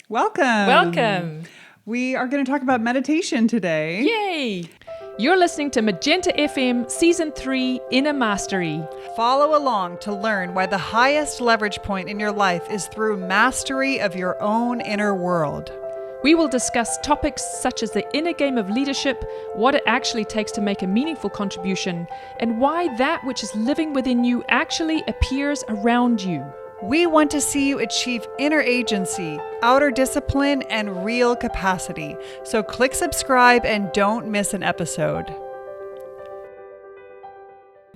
Welcome. Welcome. We are going to talk about meditation today. Yay! You're listening to Magenta FM Season 3 Inner Mastery. Follow along to learn why the highest leverage point in your life is through mastery of your own inner world. We will discuss topics such as the inner game of leadership, what it actually takes to make a meaningful contribution, and why that which is living within you actually appears around you. We want to see you achieve inner agency, outer discipline, and real capacity. So click subscribe and don't miss an episode.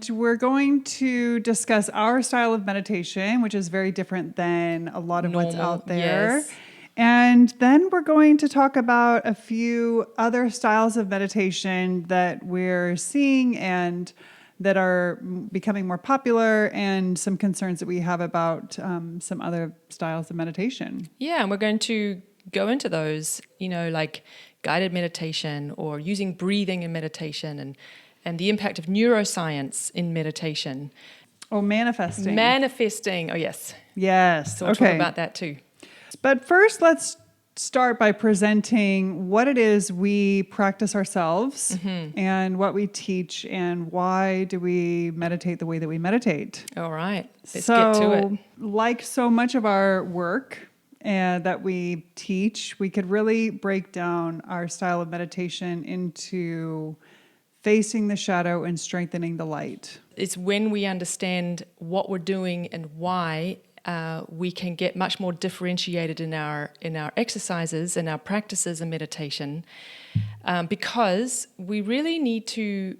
We're going to discuss our style of meditation, which is very different than a lot of what's out there. Yes. And then we're going to talk about a few other styles of meditation that we're seeing and that are becoming more popular, and some concerns that we have about some other styles of meditation. Yeah, and we're going to go into those, like guided meditation or using breathing in meditation and the impact of neuroscience in meditation. Oh, manifesting. Manifesting. Oh, yes. Yes. So we'll talk about that too. But first, let's start by presenting what it is we practice ourselves and what we teach and why do we meditate the way that we meditate. All right, let's get to it. Like so much of our work that we teach, we could really break down our style of meditation into facing the shadow and strengthening the light. It's when we understand what we're doing and why we can get much more differentiated in our exercises and our practices and meditation, because we really need to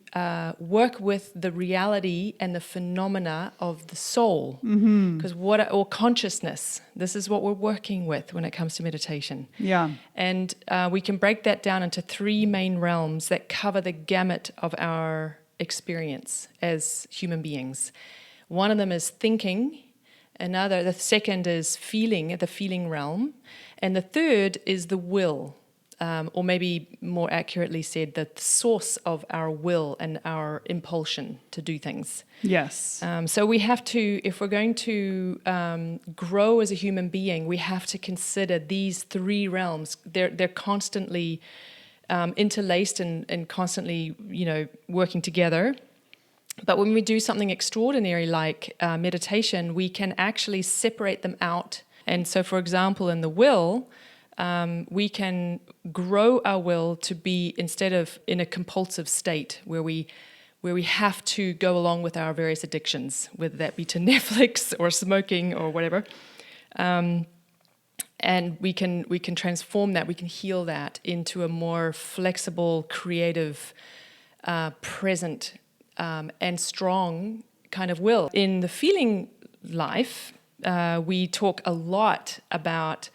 work with the reality and the phenomena of the soul, because or consciousness. This is what we're working with when it comes to meditation. Yeah, and we can break that down into three main realms that cover the gamut of our experience as human beings. One of them is thinking. The second is feeling, the feeling realm. And the third is the will, or maybe more accurately said, the source of our will and our impulsion to do things. yes. So we have to, if we're going to grow as a human being, we have to consider these three realms. They're constantly interlaced and constantly, working together. But when we do something extraordinary like meditation, we can actually separate them out. And so, for example, in the will, we can grow our will to be, instead of in a compulsive state where we have to go along with our various addictions, whether that be to Netflix or smoking or whatever. And we can transform that, we can heal that into a more flexible, creative, present, and strong kind of will. In the feeling life, we talk a lot about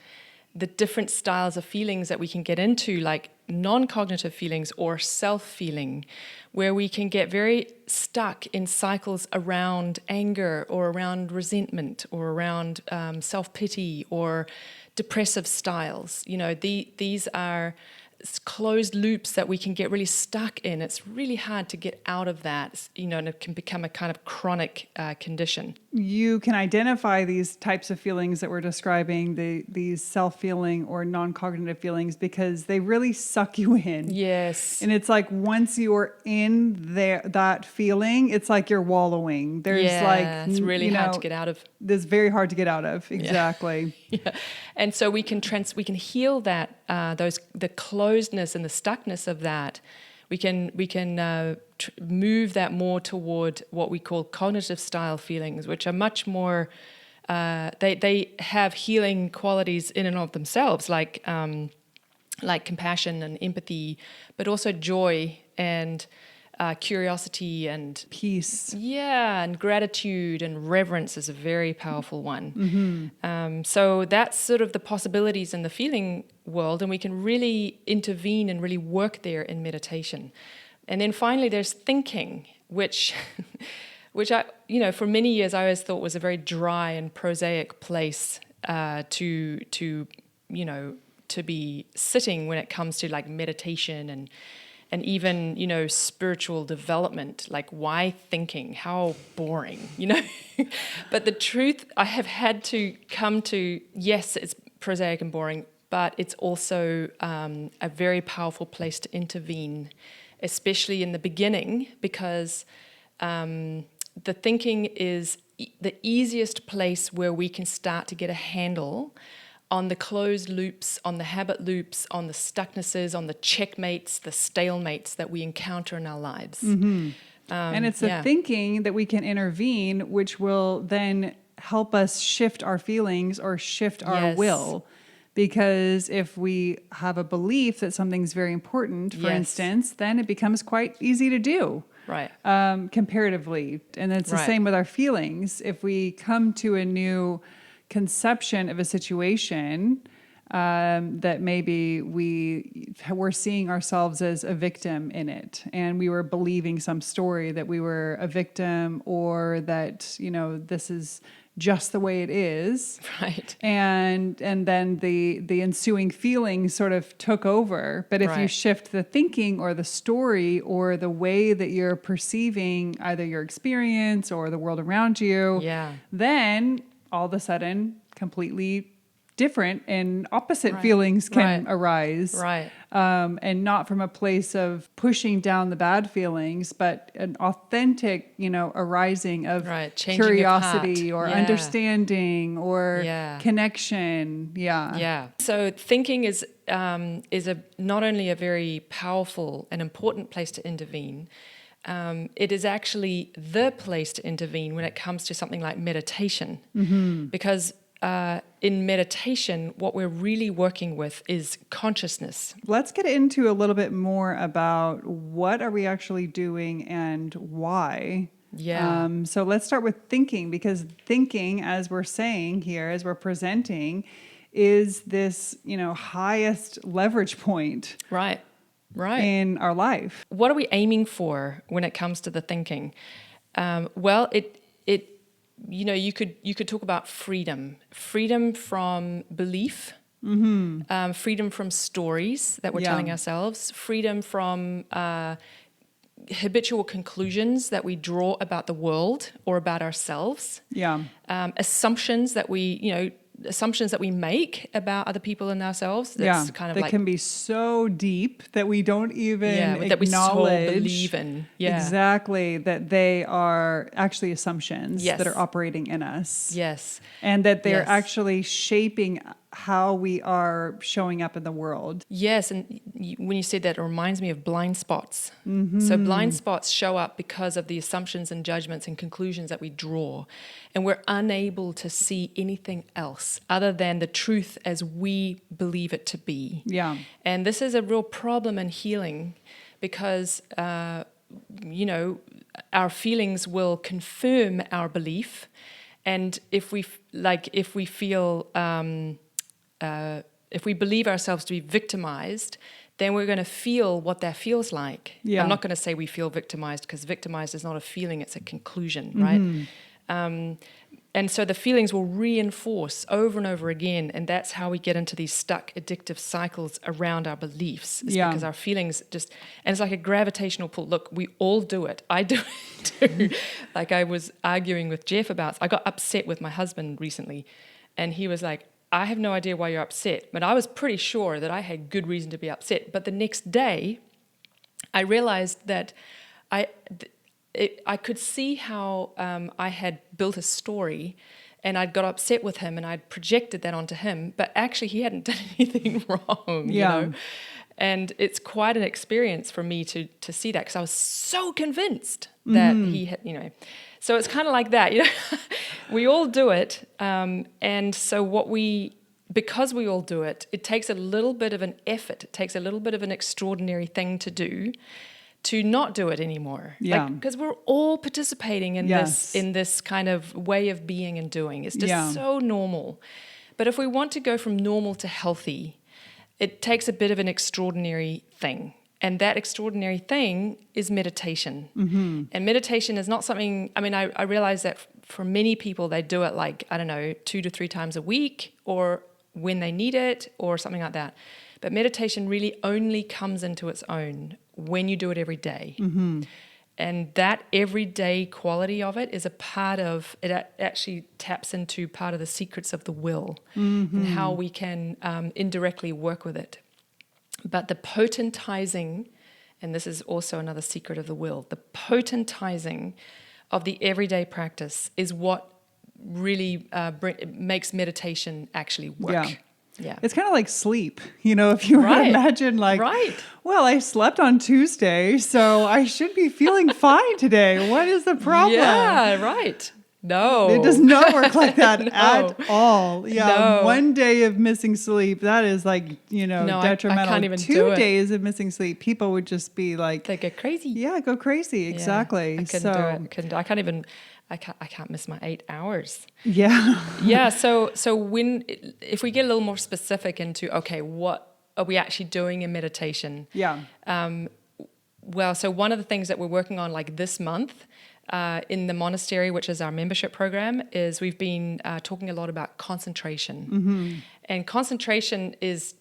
the different styles of feelings that we can get into, like non-cognitive feelings or self-feeling, where we can get very stuck in cycles around anger or around resentment or around self-pity or depressive styles. These are closed loops that we can get really stuck in. It's really hard to get out of that, and it can become a kind of chronic condition. You can identify these types of feelings that we're describing, these self-feeling or non-cognitive feelings, because they really suck you in. Yes. And it's like once you're in that feeling, it's like you're wallowing. It's really hard to get out of. It's very hard to get out of. Exactly. Yeah. And so we can heal that, the closedness and the stuckness of that. We can move that more toward what we call cognitive style feelings, which are much more, they have healing qualities in and of themselves, like compassion and empathy, but also joy and curiosity and peace. Yeah, and gratitude and reverence is a very powerful one. So that's sort of the possibilities in the feeling world, and we can really intervene and really work there in meditation. And then finally, there's thinking, which I, for many years I always thought was a very dry and prosaic place to be sitting when it comes to like meditation and even, spiritual development. Like, why thinking? How boring, But the truth, I have had to come to, yes, it's prosaic and boring, but it's also a very powerful place to intervene, especially in the beginning, because the thinking is the easiest place where we can start to get a handle on the closed loops, on the habit loops, on the stucknesses, on the checkmates, the stalemates that we encounter in our lives. And it's the thinking that we can intervene, which will then help us shift our feelings or shift our will. Because if we have a belief that something's very important, for instance, then it becomes quite easy to do. Right. Comparatively. And it's the same with our feelings. If we come to a new conception of a situation, that maybe we're seeing ourselves as a victim in it, and we were believing some story that we were a victim, or that, this is just the way it is. Right. And then the ensuing feelings sort of took over. But if you shift the thinking or the story or the way that you're perceiving either your experience or the world around you, then all of a sudden completely different and opposite feelings can arise. Right. And not from a place of pushing down the bad feelings, but an authentic, arising of curiosity or understanding or connection. Yeah. So thinking is not only a very powerful and important place to intervene, it is actually the place to intervene when it comes to something like meditation. Because in meditation, what we're really working with is consciousness. Let's get into a little bit more about what are we actually doing and why. So let's start with thinking, because thinking, as we're saying here, as we're presenting, is this, highest leverage point. Right. In our life. What are we aiming for when it comes to the thinking? Well, you could talk about freedom from belief, freedom from stories that we're telling ourselves, freedom from habitual conclusions that we draw about the world or about ourselves, assumptions that we make about other people and ourselves. That's kind of that can be so deep that we don't even acknowledge that we so believe in. Exactly, that they are actually assumptions that are operating in us. Yes. And that they're actually shaping how we are showing up in the world. Yes, and when you said that, it reminds me of blind spots. So blind spots show up because of the assumptions and judgments and conclusions that we draw, and we're unable to see anything else other than the truth as we believe it to be. And this is a real problem in healing, because our feelings will confirm our belief, and if we feel if we believe ourselves to be victimized, then we're going to feel what that feels like. I'm not going to say we feel victimized, because victimized is not a feeling, it's a conclusion, right? And so the feelings will reinforce over and over again, and that's how we get into these stuck addictive cycles around our beliefs. It's because our feelings and it's like a gravitational pull. Look, we all do it. I do it too. Like I was arguing with Jeff I got upset with my husband recently, and he was like, I have no idea why you're upset. But I was pretty sure that I had good reason to be upset. But the next day, I realized that I could see how I had built a story, and I'd got upset with him, and I'd projected that onto him. But actually, he hadn't done anything wrong, you know? And it's quite an experience for me to see that, because I was so convinced that he had, So it's kind of like that, We all do it, and so because we all do it, it takes a little bit of an effort. It takes a little bit of an extraordinary thing to do, to not do it anymore. Because we're all participating in this kind of way of being and doing. It's just so normal. But if we want to go from normal to healthy, it takes a bit of an extraordinary thing. And that extraordinary thing is meditation. And meditation is not something, I realize that for many people, they do it 2 to 3 times a week, or when they need it, or something like that. But meditation really only comes into its own when you do it every day. And that everyday quality of it is a part of it. Actually taps into part of the secrets of the will and how we can indirectly work with it. But the potentizing, and this is also another secret of the will, the potentizing of the everyday practice is what really makes meditation actually work. Yeah. Yeah. It's kind of like sleep, if you were to imagine well, I slept on Tuesday, so I should be feeling fine today. What is the problem? Yeah, right. No. It does not work like that No. at all. Yeah. No. One day of missing sleep, that is No, detrimental. I can't even 2 do it. days of missing sleep, people would just be like, They go crazy. yeah, go crazy. Exactly. Yeah, I couldn't do it. I can't even. I can't miss my 8 hours. Yeah. Yeah. So if we get a little more specific into what are we actually doing in meditation? Yeah. Well, so one of the things that we're working on like this month in the monastery, which is our membership program, is we've been talking a lot about concentration. And concentration is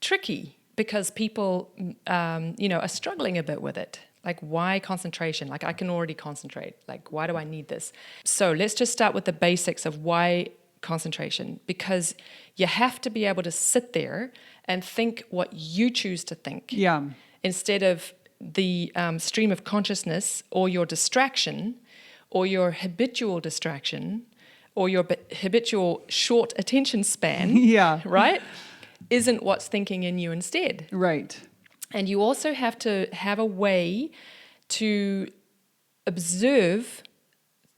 tricky because people, are struggling a bit with it. Like, why concentration? Like, I can already concentrate. Like, why do I need this? So let's just start with the basics of why concentration. Because you have to be able to sit there and think what you choose to think. Yeah. Instead of the stream of consciousness or your distraction or your habitual distraction or your habitual short attention span, Yeah. right, isn't what's thinking in you instead. Right. And you also have to have a way to observe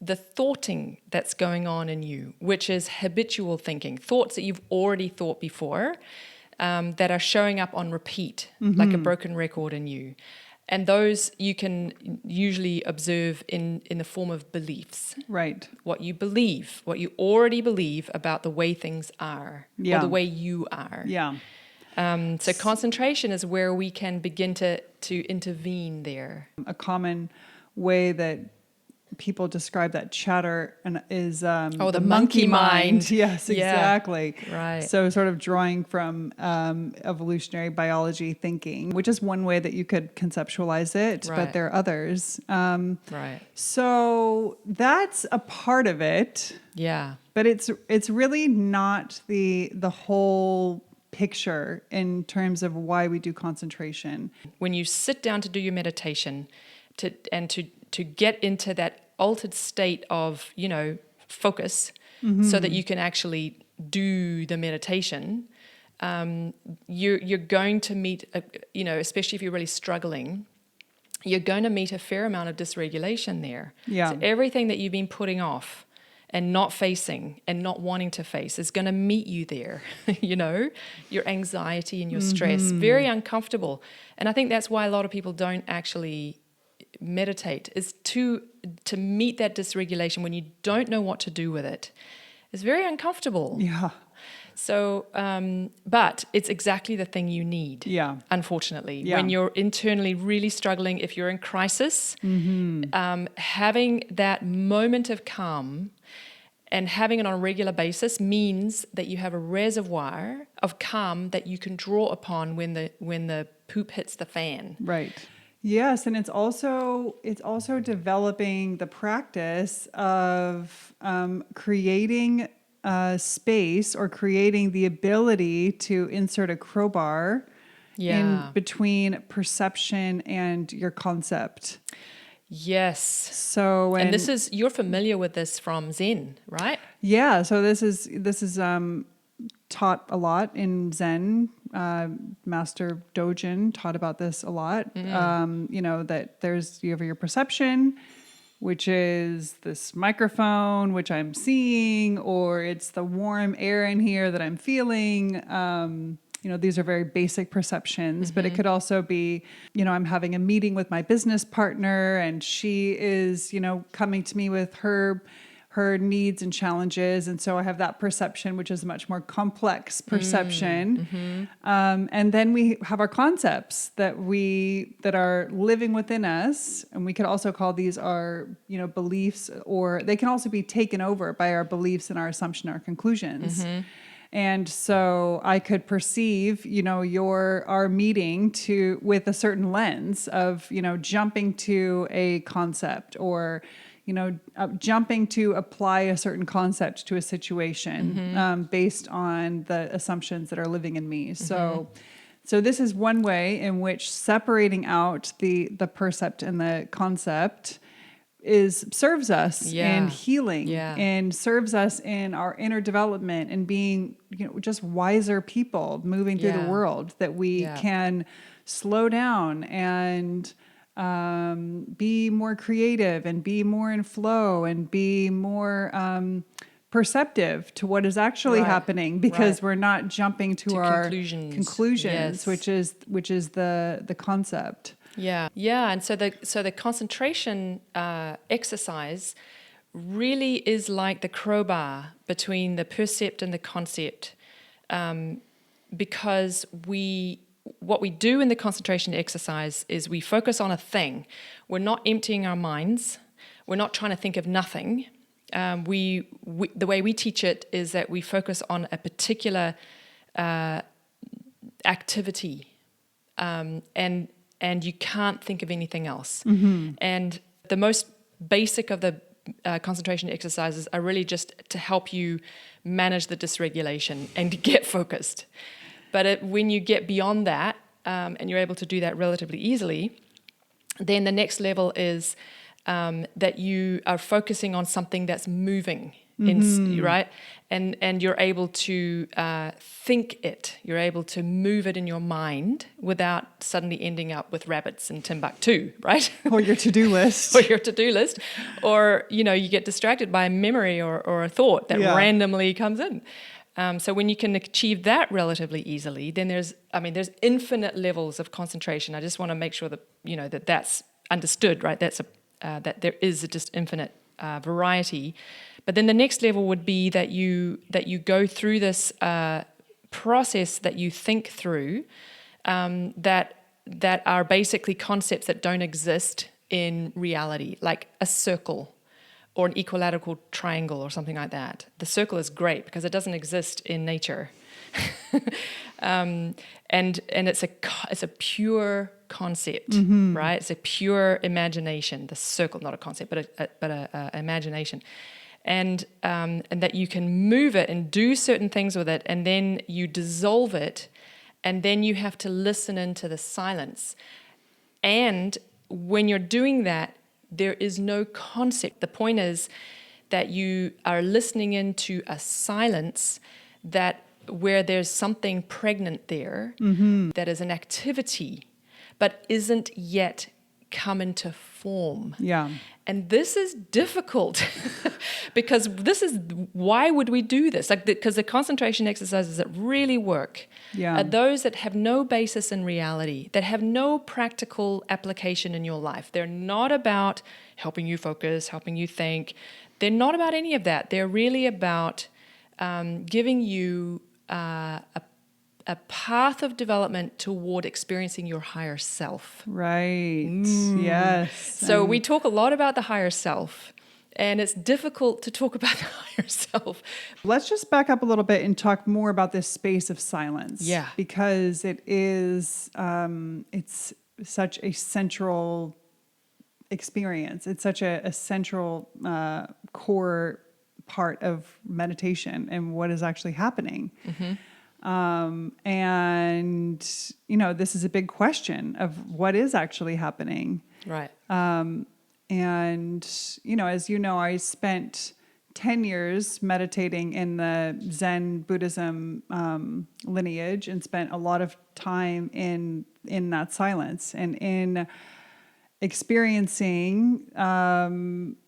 the thoughting that's going on in you, which is habitual thinking, thoughts that you've already thought before that are showing up on repeat, like a broken record in you. And those you can usually observe in the form of beliefs. Right. What you believe, what you already believe about the way things are, Yeah. or the way you are. Yeah. So concentration is where we can begin to intervene there. A common way that people describe that chatter is the monkey mind. Yes, Yeah. exactly. Right. So sort of drawing from evolutionary biology thinking, which is one way that you could conceptualize it, Right. but there are others. Right. So that's a part of it, Yeah. but it's really not the whole picture in terms of why we do concentration. When you sit down to do your meditation, to get into that altered state of, focus, so that you can actually do the meditation, you're going to meet, especially if you're really struggling, you're going to meet a fair amount of dysregulation there. Yeah. So everything that you've been putting off and not facing and not wanting to face is going to meet you there, your anxiety and your stress, very uncomfortable. And I think that's why a lot of people don't actually meditate, is to meet that dysregulation when you don't know what to do with it. It's very uncomfortable. Yeah. So, but it's exactly the thing you need, Yeah. unfortunately. Yeah. When you're internally really struggling, if you're in crisis, having that moment of calm and having it on a regular basis means that you have a reservoir of calm that you can draw upon when the poop hits the fan. Right. Yes, and it's also developing the practice of creating a space or creating the ability to insert a crowbar in between perception and your concept. Yes. So And you're familiar with this from Zen, right? Yeah, so this is taught a lot in Zen. Master Dojin taught about this a lot. That you have your perception, which is this microphone, which I'm seeing, or it's the warm air in here that I'm feeling. These are very basic perceptions, but it could also be, I'm having a meeting with my business partner and she is, coming to me with her needs and challenges. And so I have that perception, which is a much more complex perception. And then we have our concepts that are living within us. And we could also call these our, beliefs, or they can also be taken over by our beliefs and our assumption, our conclusions. And so I could perceive, our meeting with a certain lens of, jumping to a concept or, jumping to apply a certain concept to a situation based on the assumptions that are living in me. So this is one way in which separating out the percept and the concept serves us in healing and serves us in our inner development and being, just wiser people moving through the world, that we can slow down and be more creative and be more in flow and be more perceptive to what is actually happening, because we're not jumping to our conclusions, which is the concept. Yeah, and so the concentration exercise really is like the crowbar between the percept and the concept, because what we do in the concentration exercise is we focus on a thing. We're not emptying our minds. We're not trying to think of nothing. The way we teach it is that we focus on a particular activity, and you can't think of anything else. And the most basic of the concentration exercises are really just to help you manage the dysregulation and to get focused. But when you get beyond that, and you're able to do that relatively easily, then the next level is that you are focusing on something that's moving, right? And you're able to think it. You're able to move it in your mind without suddenly ending up with rabbits in Timbuktu, right? Or your to-do list. Or you get distracted by a memory or a thought that randomly comes in. So when you can achieve that relatively easily, then there's infinite levels of concentration. I just want to make sure that that's understood, right? That there is just infinite variety. But then the next level would be that you go through this process that you think through, that are basically concepts that don't exist in reality, like a circle or an equilateral triangle or something like that. The circle is great because it doesn't exist in nature. And it's a pure concept, right? It's a pure imagination. The circle, not a concept, but a imagination, and that you can move it and do certain things with it, and then you dissolve it, and then you have to listen into the silence. And when you're doing that, there is no concept. The point is that you are listening into a silence where there's something pregnant there, that is an activity, but isn't yet come into form. Yeah. And this is difficult because why would we do this? Because the concentration exercises that really work are those that have no basis in reality, that have no practical application in your life. They're not about helping you focus, helping you think. They're not about any of that. They're really about giving you a path of development toward experiencing your higher self. Right. Yes. So we talk a lot about the higher self, and it's difficult to talk about the higher self. Let's just back up a little bit and talk more about this space of silence. Yeah. Because it is, it's such a central experience. It's such a central core part of meditation and what is actually happening. And, this is a big question of what is actually happening. Right. And, as you know, I spent 10 years meditating in the Zen Buddhism lineage and spent a lot of time in that silence and in experiencing,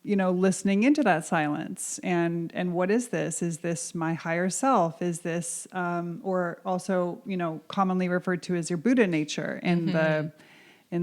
listening into that silence and what is this? Is this my higher self? Is this, or also, commonly referred to as your Buddha nature in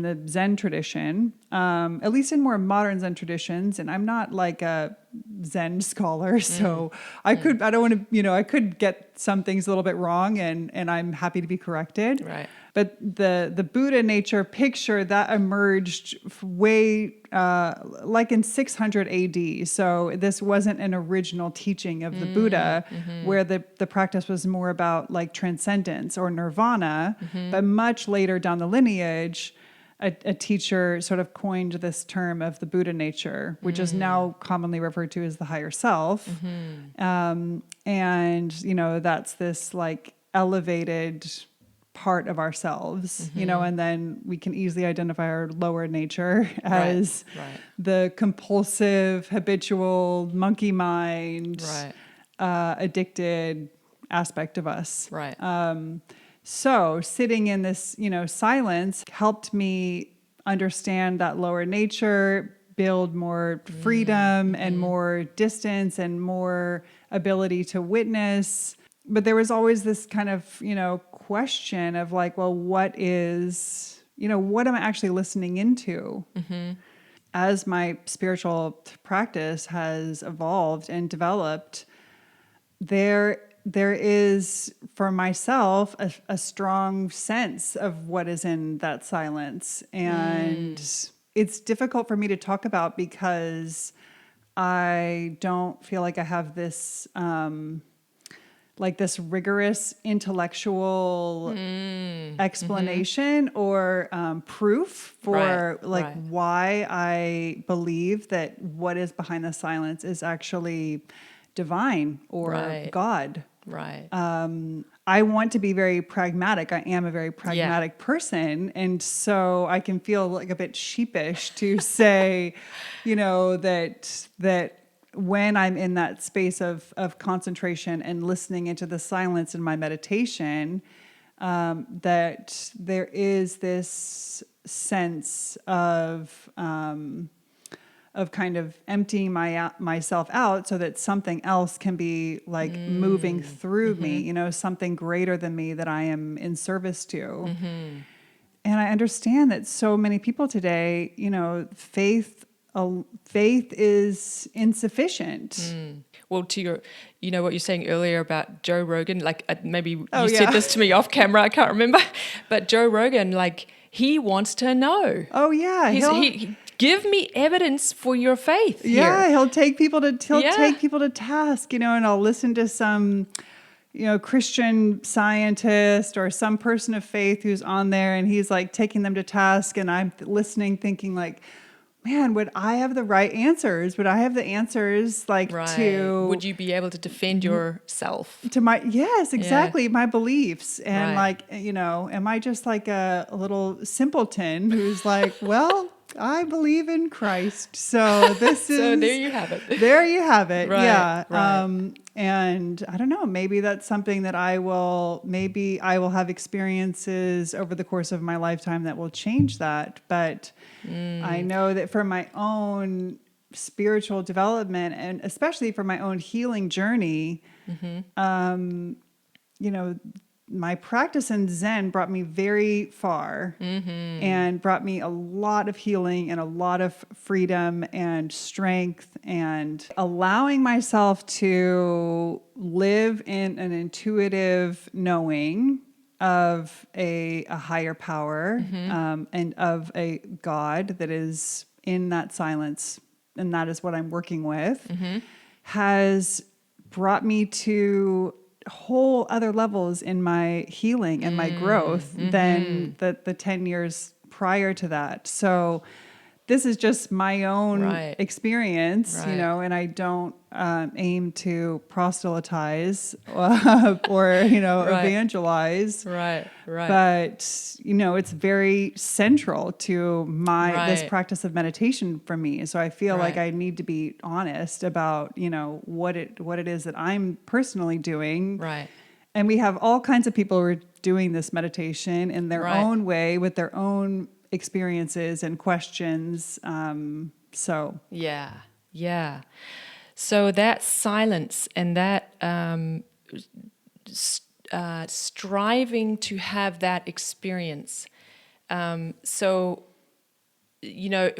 the Zen tradition, at least in more modern Zen traditions. And I'm not like a Zen scholar, so I don't want to, I could get some things a little bit wrong, and I'm happy to be corrected. Right. But the Buddha nature picture that emerged way like in 600 AD. So this wasn't an original teaching of the Buddha, where the practice was more about like transcendence or nirvana. But much later down the lineage, a teacher sort of coined this term of the Buddha nature, which is now commonly referred to as the higher self. And, that's this like elevated part of ourselves, and then we can easily identify our lower nature as the compulsive, habitual, monkey mind, addicted aspect of us. Right. So sitting in this, silence helped me understand that lower nature, build more freedom and more distance and more ability to witness. But there was always this kind of, question of like, well, what am I actually listening into? As my spiritual practice has evolved and developed, there is for myself a strong sense of what is in that silence. And it's difficult for me to talk about because I don't feel like I have this, this rigorous intellectual explanation or proof for why I believe that what is behind the silence is actually divine or God. Right. I want to be very pragmatic. I am a very pragmatic person. And so I can feel like a bit sheepish to say, that when I'm in that space of concentration and listening into the silence in my meditation, that there is this sense of kind of emptying myself out so that something else can be like moving through me, something greater than me that I am in service to. And I understand that so many people today, faith is insufficient. Well, to your, what you're saying earlier about Joe Rogan, like maybe you said this to me off camera, I can't remember, but Joe Rogan, like he wants to know. Oh yeah. He give me evidence for your faith. Yeah. Here. He'll take people to task, and I'll listen to some, Christian scientist or some person of faith who's on there and he's like taking them to task. And I'm listening thinking like, man, would I have the right answers? Would I have the answers to... Would you be able to defend yourself? To my... Yes, exactly. My beliefs. And am I just like a little simpleton who's like, well, I believe in Christ. So this is... So there you have it. There you have it. Right, yeah. right. And I don't know, maybe that's something that I will have experiences over the course of my lifetime that will change that. But I know that for my own spiritual development and especially for my own healing journey, my practice in Zen brought me very far and brought me a lot of healing and a lot of freedom and strength and allowing myself to live in an intuitive knowing of a higher power and of a God that is in that silence, and that is what I'm working with, has brought me to whole other levels in my healing and my growth than the 10 years prior to that. So this is just my own experience, and I don't aim to proselytize or, evangelize. Right. But, it's very central to this practice of meditation for me. So I feel like I need to be honest about, what it is that I'm personally doing. Right. And we have all kinds of people who are doing this meditation in their own way with their own experiences and questions. Yeah. So that silence and that striving to have that experience. So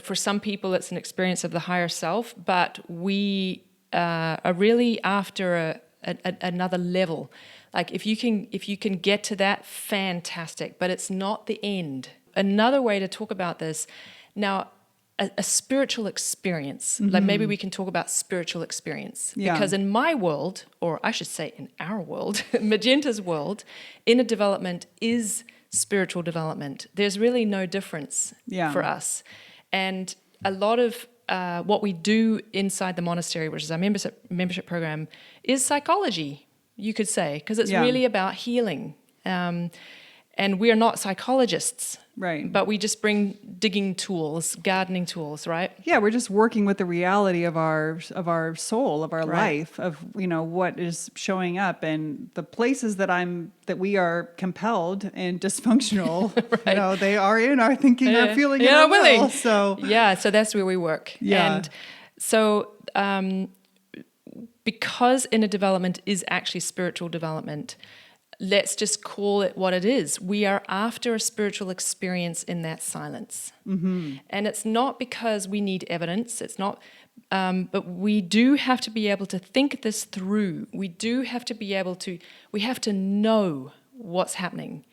for some people it's an experience of the higher self, but we are really after another level. Like if you can get to that, fantastic, but it's not the end. Another way to talk about this now, a spiritual experience, like maybe we can talk about spiritual experience, because in my world, or I should say in our world, Magenta's world, inner development is spiritual development. There's really no difference for us. And a lot of what we do inside the monastery, which is our membership program, is psychology, you could say, because it's really about healing. And we are not psychologists, right? But we just bring digging tools, gardening tools, right? Yeah, we're just working with the reality of our soul, of our life, of what is showing up, and the places that we are compelled and dysfunctional. Right. They are in our thinking, our feeling, and our will. So so that's where we work. Yeah. And so because inner development is actually spiritual development, let's just call it what it is. We are after a spiritual experience in that silence. Mm-hmm. And it's not because we need evidence. It's not, but we do have to be able to think this through. We do have to be able to, we have to know what's happening.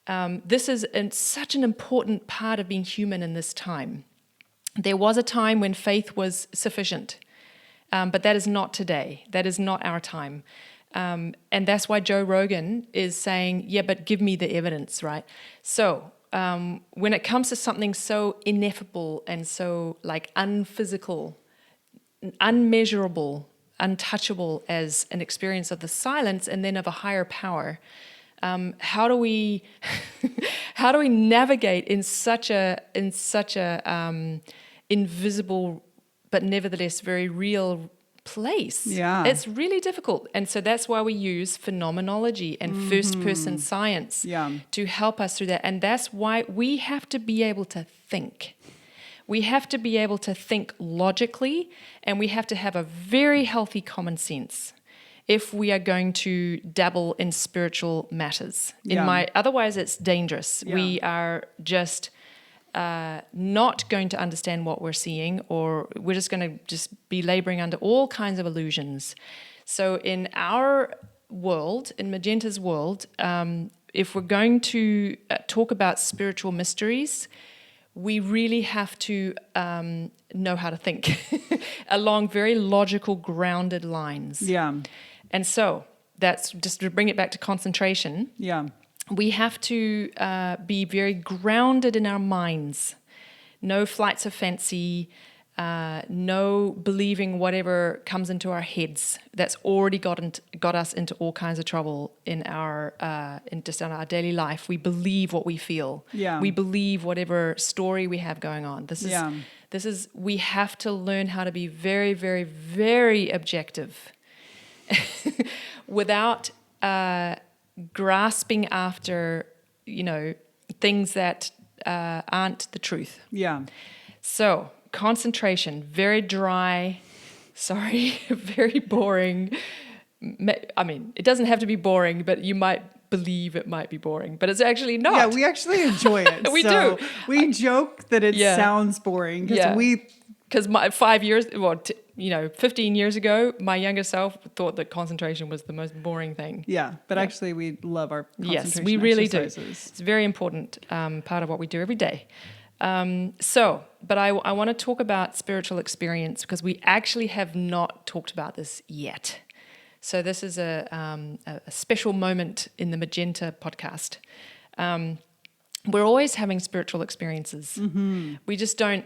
This is such an important part of being human in this time. There was a time when faith was sufficient, but that is not today. That is not our time. And that's why Joe Rogan is saying, but give me the evidence, right? So when it comes to something so ineffable and so like unphysical, unmeasurable, untouchable as an experience of the silence and then of a higher power, how do we navigate in such a invisible but nevertheless very real place? It's really difficult, and so that's why we use phenomenology and first-person science to help us through that. And that's why we have to be able to think. We have to be able to think logically, and we have to have a very healthy common sense if we are going to dabble in spiritual matters. Otherwise it's dangerous. We are just not going to understand what we're seeing, or we're just going to just be laboring under all kinds of illusions. So in our world, in Magenta's world, if we're going to talk about spiritual mysteries, we really have to know how to think along very logical, grounded lines. And so that's just to bring it back to concentration. We have to be very grounded in our minds. No flights of fancy, no believing whatever comes into our heads. That's already got us into all kinds of trouble in our daily life. We believe what we feel. We believe whatever story we have going on. We have to learn how to be very, very, very objective without grasping after, things that aren't the truth. So concentration, very dry, very boring. I mean, it doesn't have to be boring, but you might believe it might be boring, but it's actually not. Yeah, we actually enjoy it. We do. We joke that it sounds boring because 15 years ago, my younger self thought that concentration was the most boring thing. But actually we love our concentration Yes, we really exercises. do. It's a very important part of what we do every day. But I want to talk about spiritual experience because we actually have not talked about this yet. So this is a special moment in the Magenta podcast. We're always having spiritual experiences. We just don't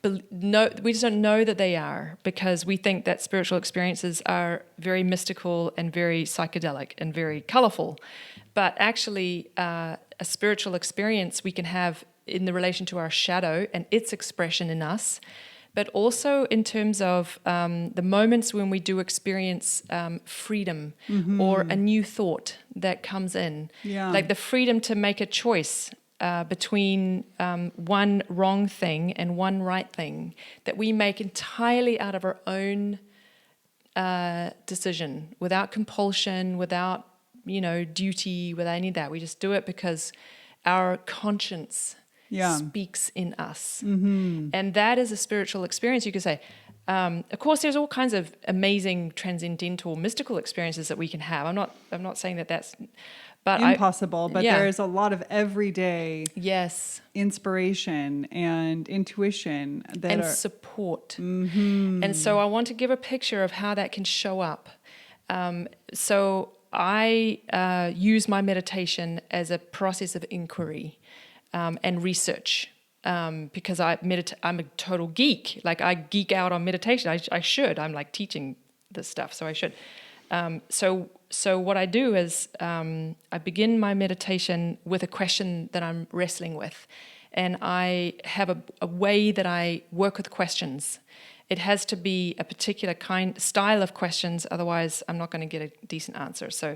know that they are, because we think that spiritual experiences are very mystical and very psychedelic and very colorful. But actually, a spiritual experience we can have in the relation to our shadow and its expression in us, but also in terms of the moments when we do experience freedom or a new thought that comes in, like the freedom to make a choice between one wrong thing and one right thing that we make entirely out of our own decision, without compulsion, without duty, without any of that. We just do it because our conscience speaks in us. And that is a spiritual experience, you could say. Of course, there's all kinds of amazing transcendental mystical experiences that we can have. I'm not saying that that's but impossible, but yeah. there's a lot of everyday Yes. inspiration and intuition that And are support. And so I want to give a picture of how that can show up. So I use my meditation as a process of inquiry and research. Because I'm a total geek. Like I geek out on meditation. I should. I'm like teaching this stuff, so I should. So what I do is I begin my meditation with a question that I'm wrestling with, and I have a way that I work with questions. It has to be a particular style of questions, otherwise I'm not going to get a decent answer. So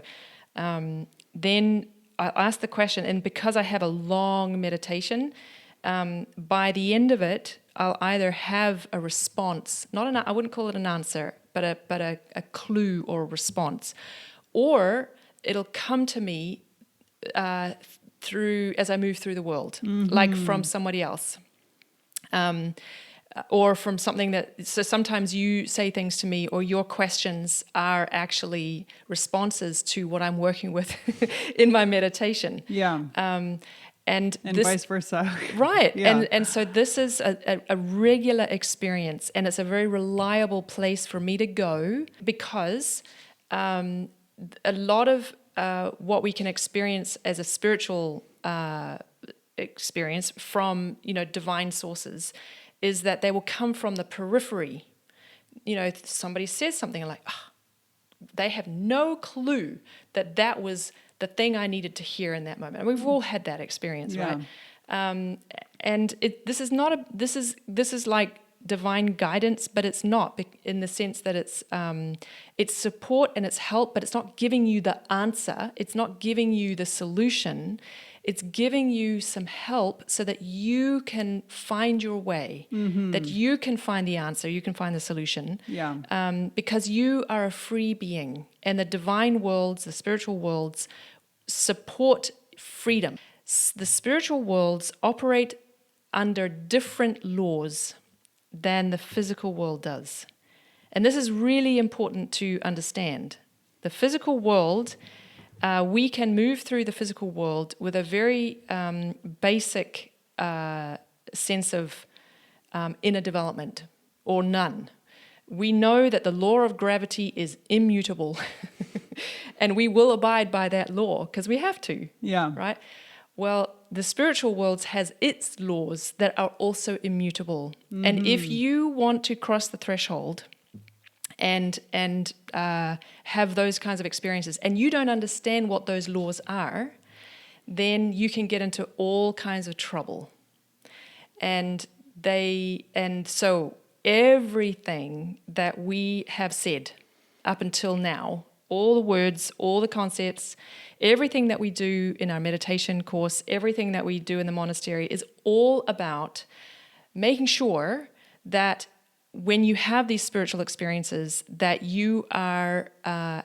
then I ask the question, and because I have a long meditation. By the end of it, I'll either have a response, I wouldn't call it an answer, but a clue or a response, or it'll come to me as I move through the world, like from somebody else, or from something so sometimes you say things to me, or your questions are actually responses to what I'm working with in my meditation. Yeah. And this, vice versa. Right. Yeah. And so this is a regular experience, and it's a very reliable place for me to go, because a lot of what we can experience as a spiritual experience from, divine sources is that they will come from the periphery. Somebody says something like, they have no clue that was the thing I needed to hear in that moment. And we've all had that experience, right? And this is like divine guidance, but it's not, in the sense that it's support and it's help, but it's not giving you the answer. It's not giving you the solution. It's giving you some help so that you can find your way, that you can find the answer, you can find the solution. Yeah. Because you are a free being, and the divine worlds, the spiritual worlds, support freedom. The spiritual worlds operate under different laws than the physical world does. And this is really important to understand. The physical world, we can move through the physical world with a very basic sense of inner development, or none. We know that the law of gravity is immutable, and we will abide by that law because we have to. Yeah. Right? Well, the spiritual world has its laws that are also immutable. And if you want to cross the threshold and have those kinds of experiences, and you don't understand what those laws are, then you can get into all kinds of trouble. And so everything that we have said up until now, all the words, all the concepts, everything that we do in our meditation course, everything that we do in the monastery is all about making sure that when you have these spiritual experiences, that you are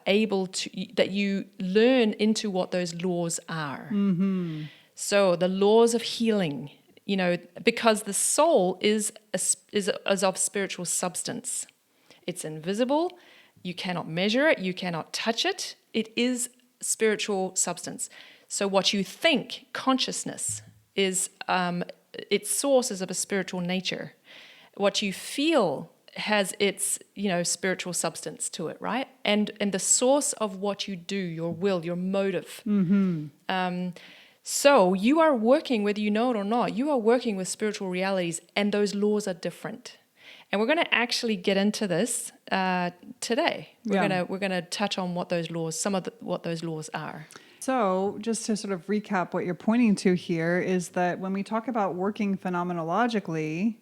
able to, that you learn into what those laws are. So the laws of healing, because the soul is of spiritual substance. It's invisible. You cannot measure it. You cannot touch it. It is spiritual substance. So what you think, consciousness, is its source is of a spiritual nature. What you feel has its, spiritual substance to it, right? And the source of what you do, your will, your motive. So you are working, whether you know it or not, you are working with spiritual realities, and those laws are different. And we're going to actually get into this today. We're going to touch on what those laws, what those laws are. So just to sort of recap what you're pointing to here is that when we talk about working phenomenologically,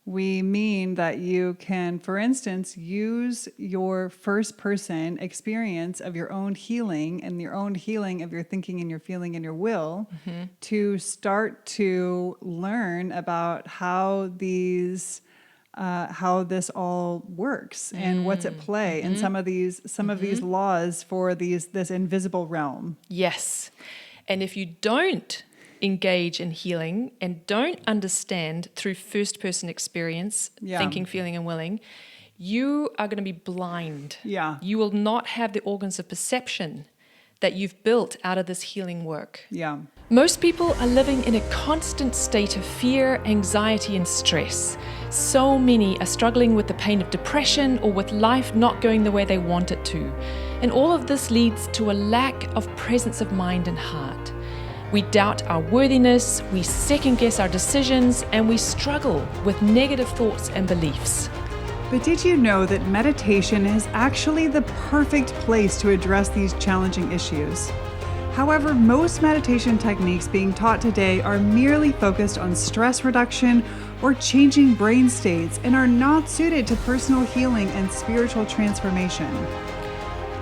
we mean that you can, for instance, use your first person experience of your own healing and your own healing of your thinking and your feeling and your will to start to learn about how this all works and what's at play and some of these laws for this invisible realm. Yes. And if you don't engage in healing and don't understand through first-person experience, thinking, feeling, and willing, you are going to be blind. Yeah. You will not have the organs of perception that you've built out of this healing work. Yeah. Most people are living in a constant state of fear, anxiety, and stress. So many are struggling with the pain of depression or with life not going the way they want it to. And all of this leads to a lack of presence of mind and heart. We doubt our worthiness, we second guess our decisions, and we struggle with negative thoughts and beliefs. But did you know that meditation is actually the perfect place to address these challenging issues? However, most meditation techniques being taught today are merely focused on stress reduction or changing brain states and are not suited to personal healing and spiritual transformation.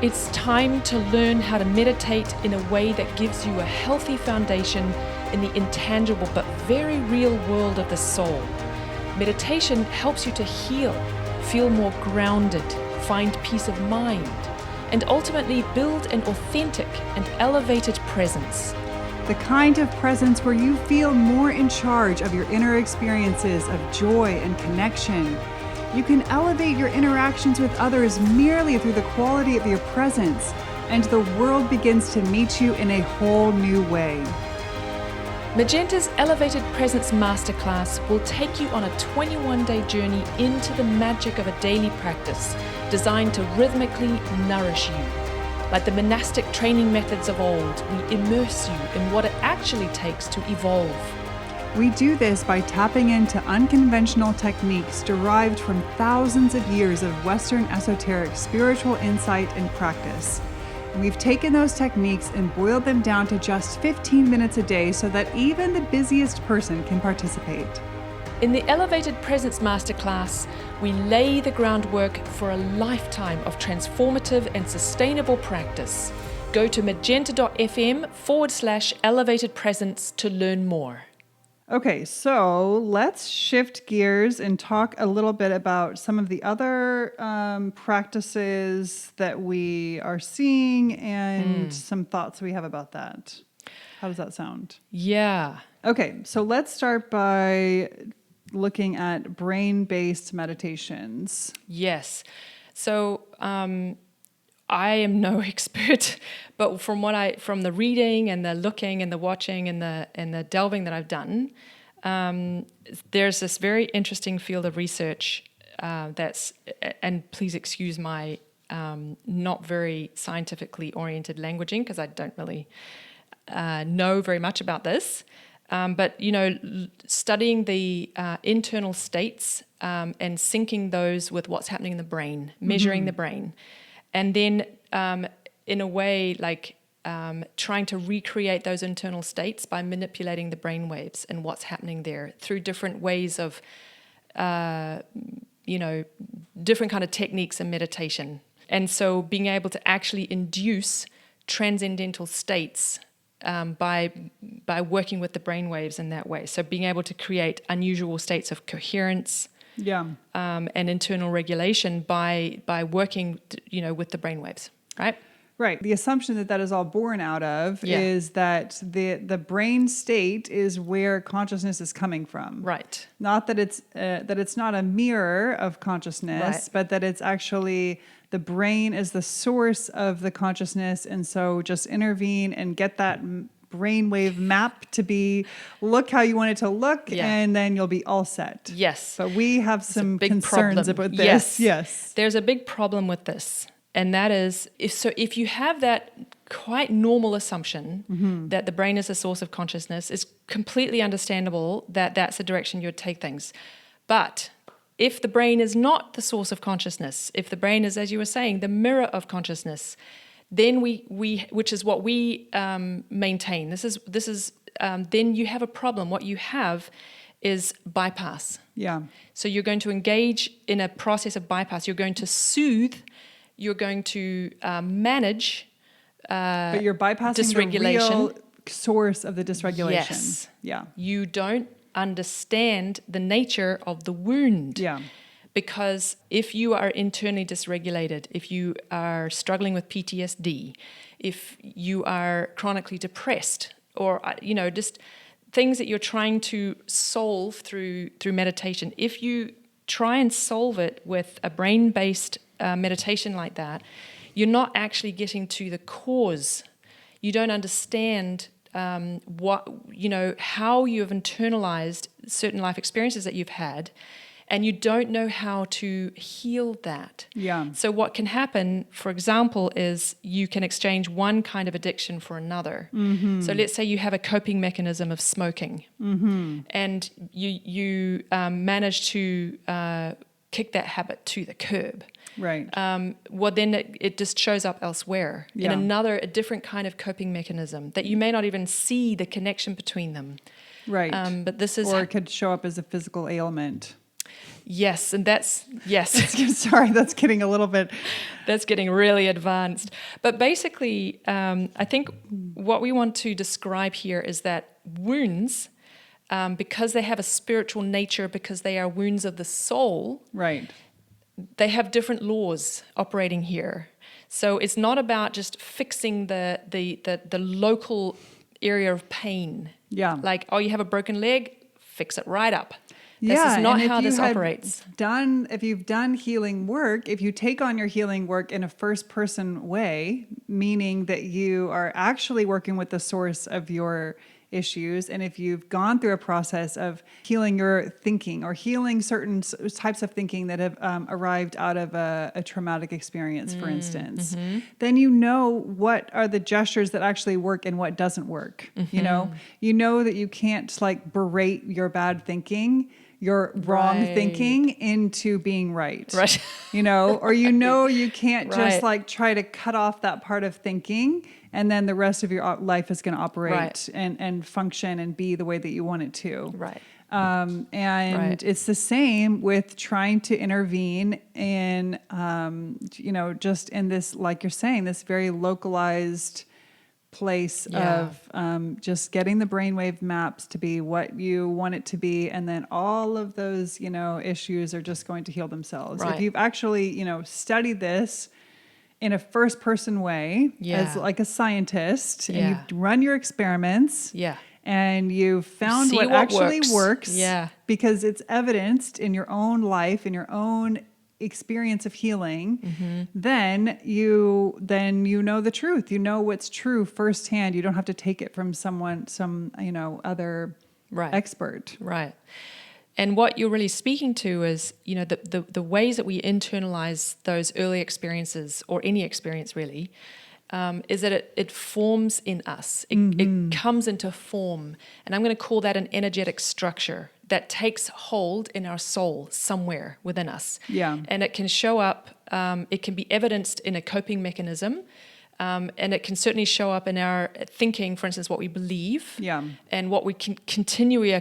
It's time to learn how to meditate in a way that gives you a healthy foundation in the intangible but very real world of the soul. Meditation helps you to heal, feel more grounded, find peace of mind, and ultimately build an authentic and elevated presence. The kind of presence where you feel more in charge of your inner experiences of joy and connection. You can elevate your interactions with others merely through the quality of your presence, and the world begins to meet you in a whole new way. Magenta's Elevated Presence Masterclass will take you on a 21-day journey into the magic of a daily practice designed to rhythmically nourish you. Like the monastic training methods of old, we immerse you in what it actually takes to evolve. We do this by tapping into unconventional techniques derived from thousands of years of Western esoteric spiritual insight and practice. And we've taken those techniques and boiled them down to just 15 minutes a day so that even the busiest person can participate. In the Elevated Presence Masterclass, we lay the groundwork for a lifetime of transformative and sustainable practice. Go to magenta.fm/elevated presence to learn more. Okay, so let's shift gears and talk a little bit about some of the other practices that we are seeing and some thoughts we have about that. How does that sound? Yeah. Okay, so let's start by looking at brain-based meditations. Yes. So I am no expert, but from the reading and the looking and the watching and the delving that I've done, there's this very interesting field of research that's, and please excuse my not very scientifically oriented languaging because I don't really know very much about this. But, studying the internal states and syncing those with what's happening in the brain, measuring the brain. And then, in a way, trying to recreate those internal states by manipulating the brain waves and what's happening there through different ways of, different kind of techniques and meditation. And so being able to actually induce transcendental states by working with the brain waves in that way. So being able to create unusual states of coherence, and internal regulation by working, with the brainwaves, right? Right. The assumption that is all born out of is that the brain state is where consciousness is coming from. Right. Not that it's not a mirror of consciousness, but that it's actually the brain is the source of the consciousness, and so just intervene and get that brainwave map to look how you want it to look, and then you'll be all set. Yes. But we have some concerns about this. Yes. There's a big problem with this. And that is, if you have that quite normal assumption that the brain is the source of consciousness, it's completely understandable that that's the direction you'd take things. But if the brain is not the source of consciousness, if the brain is, as you were saying, the mirror of consciousness, then we which is what we maintain. This is then you have a problem. What you have is bypass. Yeah. So you're going to engage in a process of bypass. You're going to soothe. You're going to manage. But you're bypassing the real source of the dysregulation. Yes. Yeah. You don't understand the nature of the wound. Yeah. Because if you are internally dysregulated, if you are struggling with PTSD, if you are chronically depressed, or just things that you're trying to solve through meditation, if you try and solve it with a brain-based meditation like that, you're not actually getting to the cause. You don't understand how you have internalized certain life experiences that you've had, and you don't know how to heal that. Yeah. So what can happen, for example, is you can exchange one kind of addiction for another. Mm-hmm. So let's say you have a coping mechanism of smoking, mm-hmm. and you manage to kick that habit to the curb. Right. Well, then it just shows up elsewhere in a different kind of coping mechanism that you may not even see the connection between them. Right. But this is... Or it could show up as a physical ailment. Yes, and yes. Sorry, that's getting a little bit... That's getting really advanced. But basically, I think what we want to describe here is that wounds, because they have a spiritual nature, because they are wounds of the soul... Right. They have different laws operating here. So it's not about just fixing the local area of pain. Yeah. Like, oh, you have a broken leg, fix it right up. This is not how this operates. If you've done healing work, if you take on your healing work in a first-person way, meaning that you are actually working with the source of your issues, and if you've gone through a process of healing your thinking or healing certain types of thinking that have arrived out of a traumatic experience, for instance, mm-hmm. then you know what are the gestures that actually work and what doesn't work. Mm-hmm. You know that you can't like berate your bad thinking, your wrong thinking into being right. Right. Or you can't just like try to cut off that part of thinking and then the rest of your life is going to operate and function and be the way that you want it to. Right. It's the same with trying to intervene in, just in this, like you're saying, this very localized place of just getting the brainwave maps to be what you want it to be, and then all of those issues are just going to heal themselves. If you've actually studied this in a first person way as like a scientist, and you've run your experiments, and you've found what actually works, because it's evidenced in your own life, in your own experience of healing, mm-hmm. then you know the truth. You know what's true firsthand. You don't have to take it from some other expert. Right. And what you're really speaking to is, the ways that we internalize those early experiences, or any experience really, is that it forms in us. It comes into form. And I'm going to call that an energetic structure that takes hold in our soul somewhere within us. Yeah. And it can show up, it can be evidenced in a coping mechanism, and it can certainly show up in our thinking, for instance, what we believe, and what we can continually,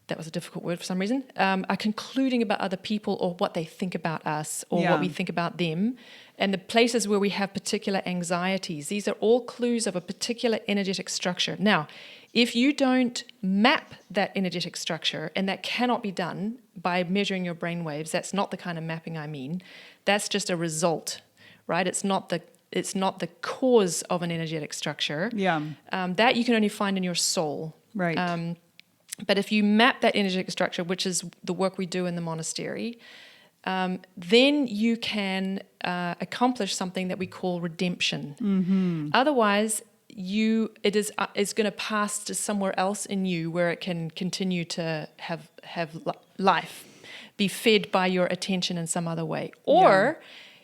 that was a difficult word for some reason, are concluding about other people or what they think about us or what we think about them. And the places where we have particular anxieties, these are all clues of a particular energetic structure. Now, if you don't map that energetic structure, and that cannot be done by measuring your brain waves, that's not the kind of mapping I mean. That's just a result, right? It's not the cause of an energetic structure. Yeah. That you can only find in your soul. Right. But if you map that energetic structure, which is the work we do in the monastery, then you can accomplish something that we call redemption. Mm-hmm. Otherwise, it is going to pass to somewhere else in you where it can continue to have life, be fed by your attention in some other way, or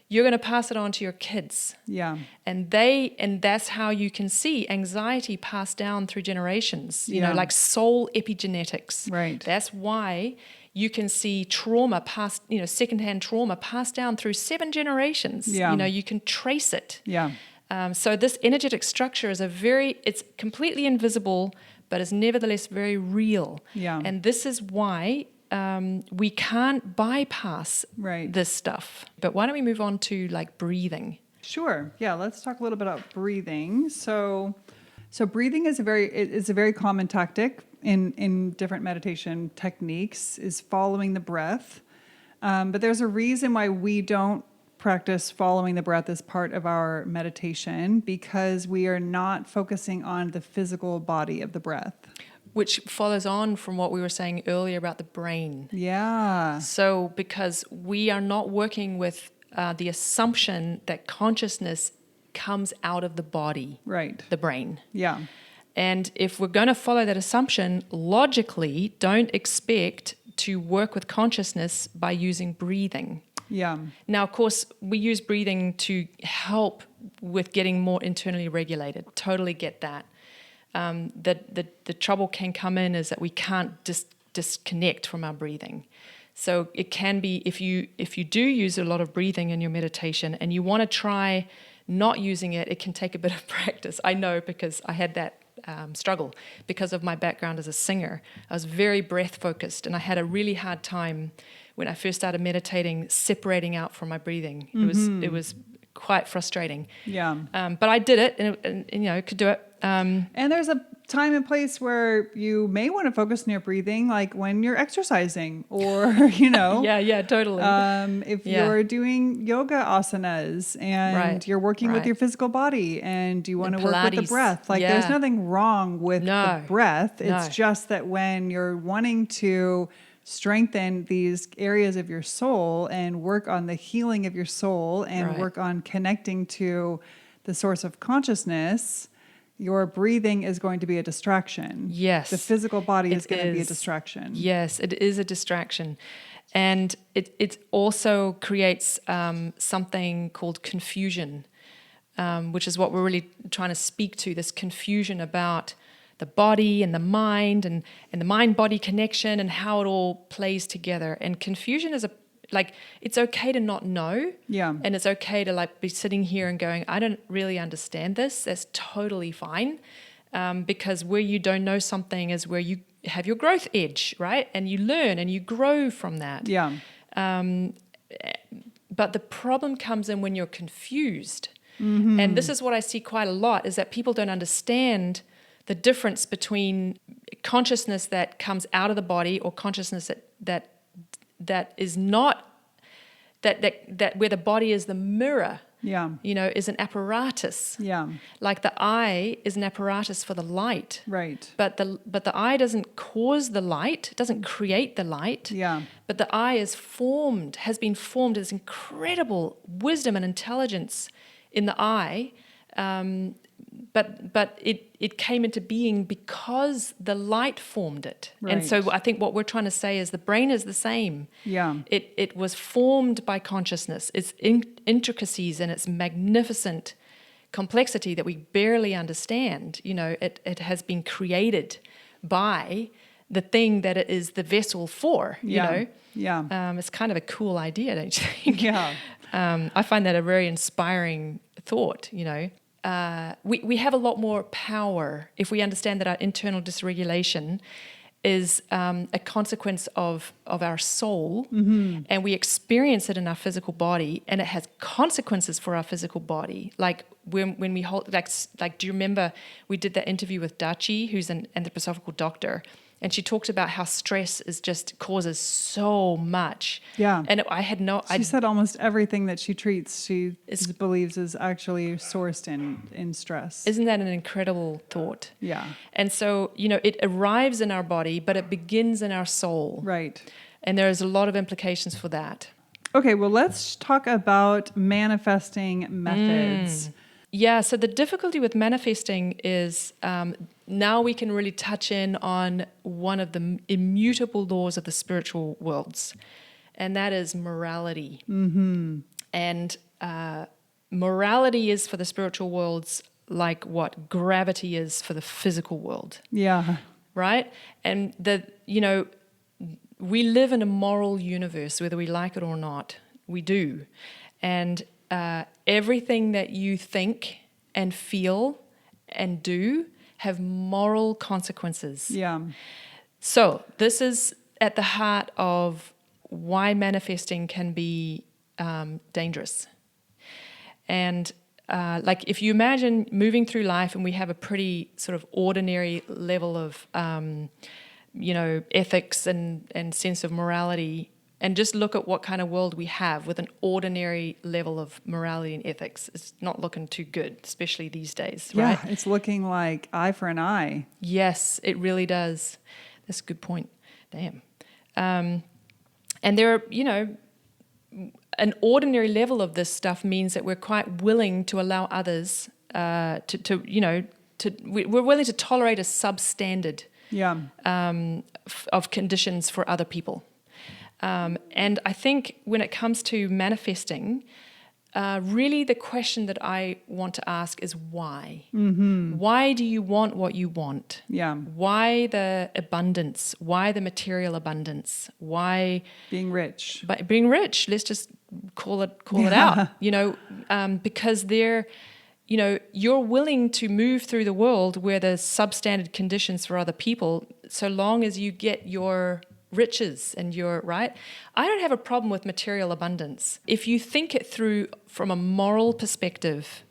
you're going to pass it on to your kids. Yeah, and that's how you can see anxiety passed down through generations. Like soul epigenetics. Right. That's why you can see trauma passed, secondhand trauma passed down through 7 generations. Yeah. You can trace it. Yeah. So this energetic structure is it's completely invisible, but is nevertheless very real. Yeah. And this is why we can't bypass this stuff. But why don't we move on to like breathing? Sure. Yeah. Let's talk a little bit about breathing. So breathing is a very common tactic in different meditation techniques, is following the breath. But there's a reason why we don't practice following the breath as part of our meditation because we are not focusing on the physical body of the breath. Which follows on from what we were saying earlier about the brain. Yeah. So because we are not working with the assumption that consciousness comes out of the body, Right. the brain. Yeah. And if we're going to follow that assumption, logically, don't expect to work with consciousness by using breathing. Yeah. Now, of course, we use breathing to help with getting more internally regulated. Totally get that. The trouble can come in is that we can't disconnect from our breathing. So it can be, if you do use a lot of breathing in your meditation and you want to try not using it, it can take a bit of practice. I know, because I had that struggle because of my background as a singer. I was very breath focused, and I had a really hard time when I first started meditating separating out from my breathing. It was quite frustrating. Yeah. But I did it, and could do it. And there's a time and place where you may want to focus on your breathing, like when you're exercising or, Yeah, totally. If Yeah. you're doing yoga asanas and Right, you're working with right. your physical body and you want to work with the Pilates. breath, like Yeah. there's nothing wrong with the No, breath. It's no. just that when you're wanting to strengthen these areas of your soul and work on the healing of your soul and Right. work on connecting to the source of consciousness, your breathing is going to be a distraction. Yes, The physical body is it going to be a is. distraction. Yes, it is a distraction. And it also creates something called confusion, which is what we're really trying to speak to, this confusion about the body and the mind and the mind-body connection and how it all plays together. And confusion is it's okay to not know. Yeah. And it's okay to be sitting here and going, I don't really understand this. That's totally fine. Because where you don't know something is where you have your growth edge, right? And you learn and you grow from that. Yeah. But the problem comes in when you're confused. Mm-hmm. And this is what I see quite a lot, is that people don't understand the difference between consciousness that comes out of the body or consciousness that is not, that where the body is the mirror, Yeah. is an apparatus. Yeah. Like the eye is an apparatus for the light. Right. But the eye doesn't cause the light, it doesn't create the light. Yeah. But the eye has been formed as incredible wisdom and intelligence in the eye. But it came into being because the light formed it. And so Right. I think what we're trying to say is the brain is the same. Yeah. It was formed by consciousness, its intricacies and its magnificent complexity that we barely understand. It has been created by the thing that it is the vessel for, Yeah. Yeah. It's kind of a cool idea, don't you think? Yeah. I find that a very inspiring thought, We have a lot more power if we understand that our internal dysregulation is a consequence of our soul, and we experience it in our physical body, and it has consequences for our physical body. Like when we hold, like do you remember we did that interview with Dachi, who's an anthroposophical doctor, and she talked about how stress causes so much. Yeah. And I had no. She said almost everything that she treats, she believes is actually sourced in stress. Isn't that an incredible thought? Yeah. And so, it arrives in our body, but it begins in our soul. Right. And there's a lot of implications for that. Okay, well, let's talk about manifesting methods. Yeah, so the difficulty with manifesting is now we can really touch in on one of the immutable laws of the spiritual worlds, and that is morality. Mm-hmm. And morality is for the spiritual worlds like what gravity is for the physical world, Yeah. right? And we live in a moral universe, whether we like it or not. We do. And everything that you think and feel and do have moral consequences. Yeah. So this is at the heart of why manifesting can be dangerous. And if you imagine moving through life and we have a pretty sort of ordinary level of ethics and sense of morality, And just look at what kind of world we have with an ordinary level of morality and ethics. It's not looking too good, especially these days, right? Yeah, it's looking like eye for an eye. Yes, it really does. That's a good point. Damn. And there are, an ordinary level of this stuff means that we're quite willing to allow others we're willing to tolerate a substandard of conditions for other people. And I think when it comes to manifesting, really the question that I want to ask is why? Mm-hmm. Why do you want what you want? Yeah. Why the abundance? Why the material abundance? Why being rich? Being rich. Let's just call it out. Because you're willing to move through the world where there's substandard conditions for other people, so long as you get your riches and your right. I don't have a problem with material abundance. If you think it through from a moral perspective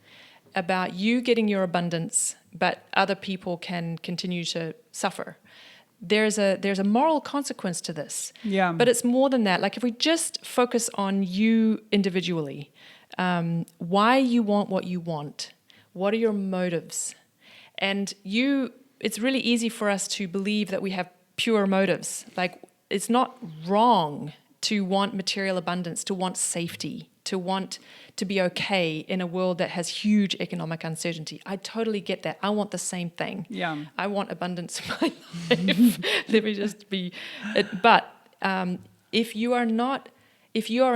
about you getting your abundance, but other people can continue to suffer, there's a moral consequence to this. Yeah. But it's more than that. Like if we just focus on you individually, why you want what you want, what are your motives? And it's really easy for us to believe that we have pure motives. Like it's not wrong to want material abundance, to want safety, to want to be okay in a world that has huge economic uncertainty. I totally get that. I want the same thing. Yeah. I want abundance in my life. Let me just be. But if you are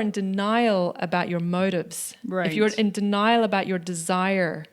in denial about your motives, right. if you're in denial about your desire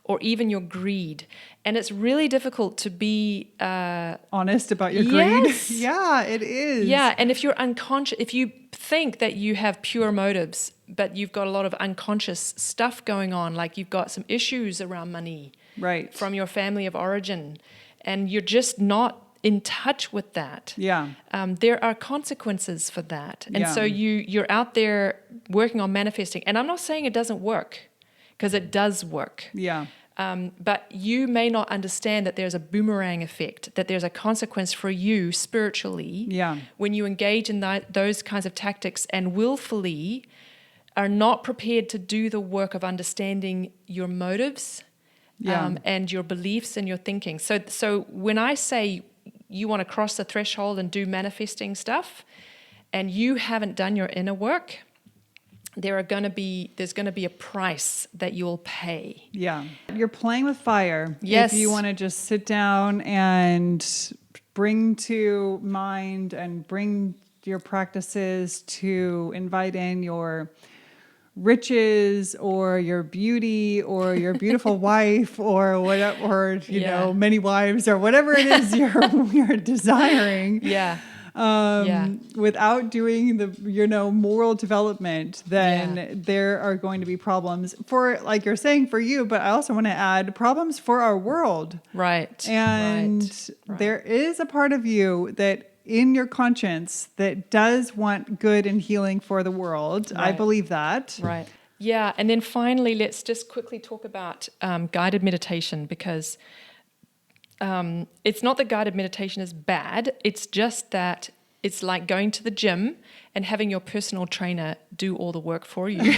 or even your greed, and it's really difficult to be honest about your yes. greed. Yeah, it is. Yeah, and if you're unconscious, if you think that you have pure motives, but you've got a lot of unconscious stuff going on, like you've got some issues around money, right, from your family of origin, and you're just not in touch with that. Yeah. There are consequences for that, and so you're out there working on manifesting. And I'm not saying it doesn't work, because it does work. Yeah. But you may not understand that there's a boomerang effect, that there's a consequence for you spiritually when you engage in those kinds of tactics and willfully are not prepared to do the work of understanding your motives and your beliefs and your thinking. So when I say you want to cross the threshold and do manifesting stuff and you haven't done your inner work, there's going to be a price that you'll pay. Yeah. You're playing with fire. Yes. If you want to just sit down and bring to mind and bring your practices to invite in your riches or your beauty or your beautiful wife or whatever, or you know, many wives or whatever it is you're desiring. Yeah. Without doing the, moral development, then there are going to be problems for, like you're saying, for you, but I also want to add problems for our world. Right. And there is a part of you that in your conscience that does want good and healing for the world. Right. I believe that. Right. Yeah. And then finally, let's just quickly talk about guided meditation, because it's not that guided meditation is bad. It's just that it's like going to the gym and having your personal trainer do all the work for you.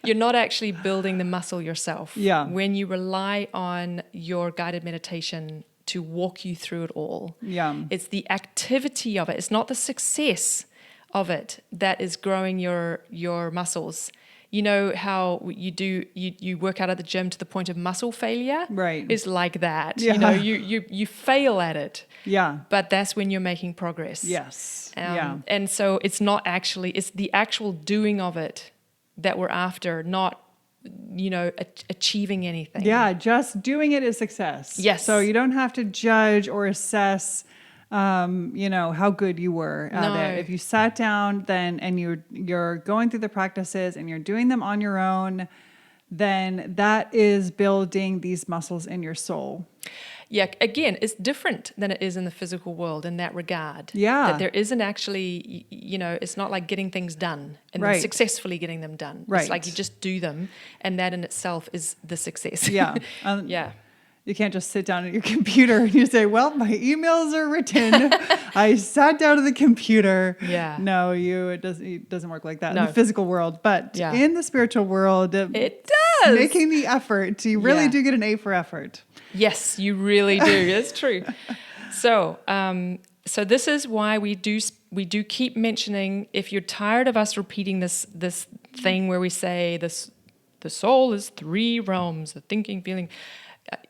You're not actually building the muscle yourself. Yeah. When you rely on your guided meditation to walk you through it all. Yeah. It's the activity of it. It's not the success of it that is growing your muscles. You know how you work out at the gym to the point of muscle failure? Right. It's like that. Yeah. You fail at it. Yeah. But that's when you're making progress. Yes. And so it's the actual doing of it that we're after, not achieving anything. Yeah, just doing it is success. Yes. So you don't have to judge or assess how good you were at it. If you sat down and you're going through the practices and you're doing them on your own, then that is building these muscles in your soul. Yeah, again, it's different than it is in the physical world in that regard. Yeah. That there isn't actually, it's not like getting things done and then successfully getting them done. Right. It's like you just do them, and that in itself is the success. Yeah. Yeah. You can't just sit down at your computer and you say, well, my emails are written. I sat down at the computer. Yeah. No, it doesn't work like that No. in the physical world. But Yeah. in the spiritual world, It does. making the effort, you really Yeah. do get an A for effort. Yes, you really do. That's true. So, so this is why we do keep mentioning. If you're tired of us repeating this thing where we say this, the soul is 3 realms: the thinking, feeling.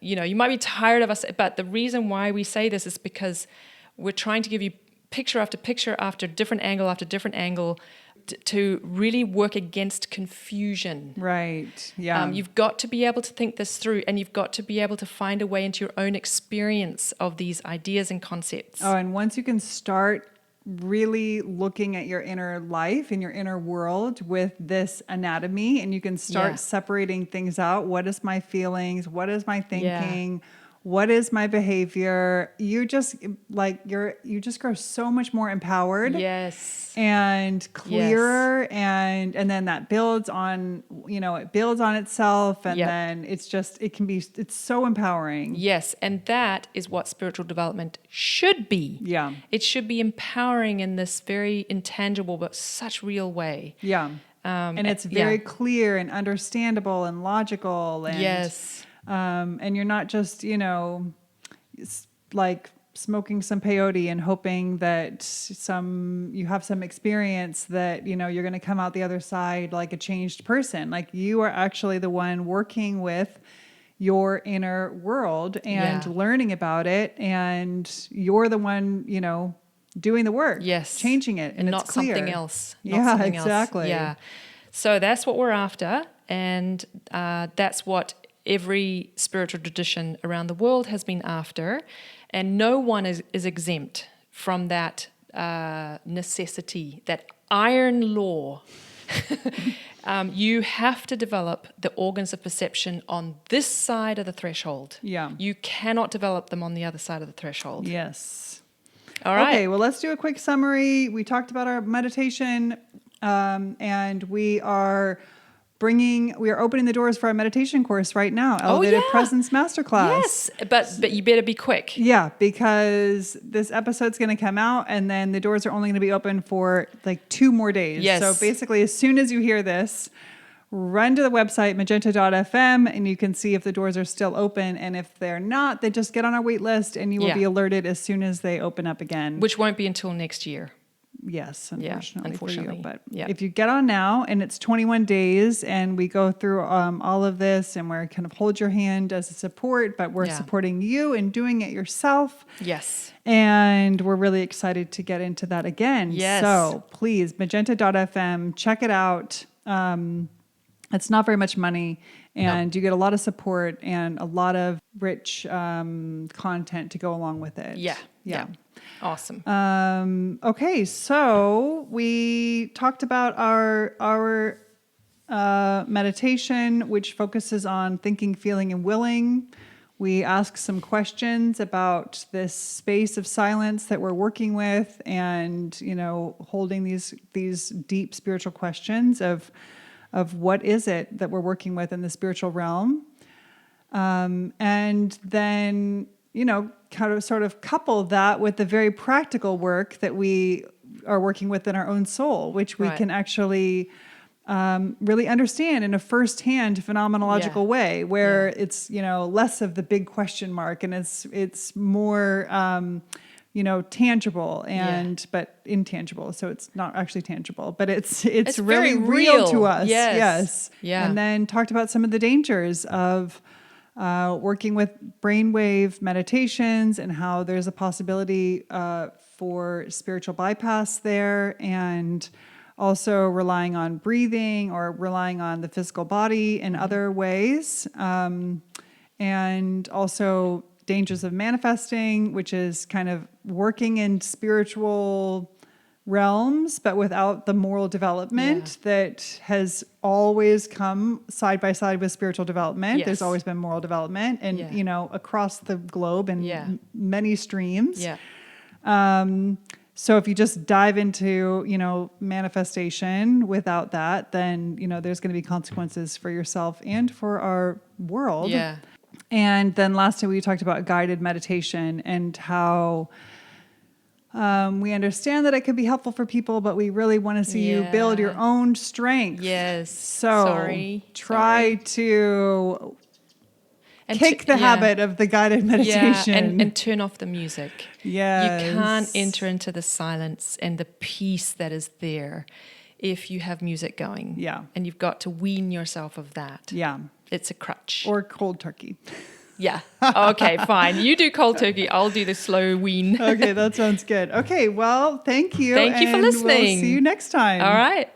You might be tired of us, but the reason why we say this is because we're trying to give you picture after picture after different angle to really work against confusion. Right. Yeah. You've got to be able to think this through, and you've got to be able to find a way into your own experience of these ideas and concepts. Oh, and once you can start really looking at your inner life and your inner world with this anatomy, and you can start Yeah. separating things out. What is my feelings? What is my thinking? What is my behavior? You just grow so much more empowered. Yes. And clearer, and then that builds on, it builds on itself, and Yep. then it's so empowering. Yes, and that is what spiritual development should be. Yeah. It should be empowering in this very intangible but such real way. Yeah. And it's very clear and understandable and logical. And, Yes. and you're not just, it's like smoking some peyote and hoping that you have some experience that, you're going to come out the other side like a changed person. Like, you are actually the one working with your inner world and Yeah. learning about it. And you're the one, doing the work, Yes. changing it. And not it's clear. something else. Not Yeah, something exactly. Else. Yeah. So that's what we're after. And that's what every spiritual tradition around the world has been after. And no one is exempt from that necessity, that iron law. You have to develop the organs of perception on this side of the threshold. Yeah. You cannot develop them on the other side of the threshold. Yes. All right. Okay, well, let's do a quick summary. We talked about our meditation, and we are opening the doors for our meditation course right now, Elevated yeah. Presence Masterclass. Yes, but you better be quick. Yeah, because this episode's going to come out, and then the doors are only going to be open for like 2 more days. Yes. So basically, as soon as you hear this, run to the website, magenta.fm, and you can see if the doors are still open. And if they're not, then just get on our wait list, and you will Yeah. be alerted as soon as they open up again. Which won't be until next year. Yes, Yeah, unfortunately for you. But yeah. if you get on now, and it's 21 days, and we go through all of this, and we're kind of hold your hand as a support, but we're Yeah. supporting you and doing it yourself. Yes. And we're really excited to get into that again. Yes. So please, magenta.fm, check it out. It's not very much money, and you get a lot of support and a lot of rich content to go along with it. Yeah. Awesome. Okay, so we talked about our meditation, which focuses on thinking, feeling, and willing. We ask some questions about this space of silence that we're working with, and holding these deep spiritual questions of what is it that we're working with in the spiritual realm, and then kind of sort of couple that with the very practical work that we are working with in our own soul, which we Right. can actually really understand in a firsthand phenomenological Yeah. way, where it's less of the big question mark, and it's more tangible but intangible. So it's not actually tangible, but it's really very real to real. us. Yes. Yeah. And then talked about some of the dangers of working with brainwave meditations, and how there's a possibility for spiritual bypass there, and also relying on breathing or relying on the physical body in other ways, and also dangers of manifesting, which is kind of working in spiritual realms, but without the moral development that has always come side by side with spiritual development. Yes. There's always been moral development, and across the globe in many streams. Yeah. So if you just dive into manifestation without that, then there's going to be consequences for yourself and for our world. Yeah. And then lastly, we talked about guided meditation and how we understand that it could be helpful for people, but we really want to see you build your own strength. Yes. So try to kick the habit of the guided meditation. Yeah, and turn off the music. Yes. You can't enter into the silence and the peace that is there if you have music going. Yeah. And you've got to wean yourself of that. Yeah. It's a crutch. Or cold turkey. Yeah. Okay, fine. You do cold turkey. I'll do the slow wean. Okay, that sounds good. Okay, well, thank you. Thank you for listening. We'll see you next time. All right.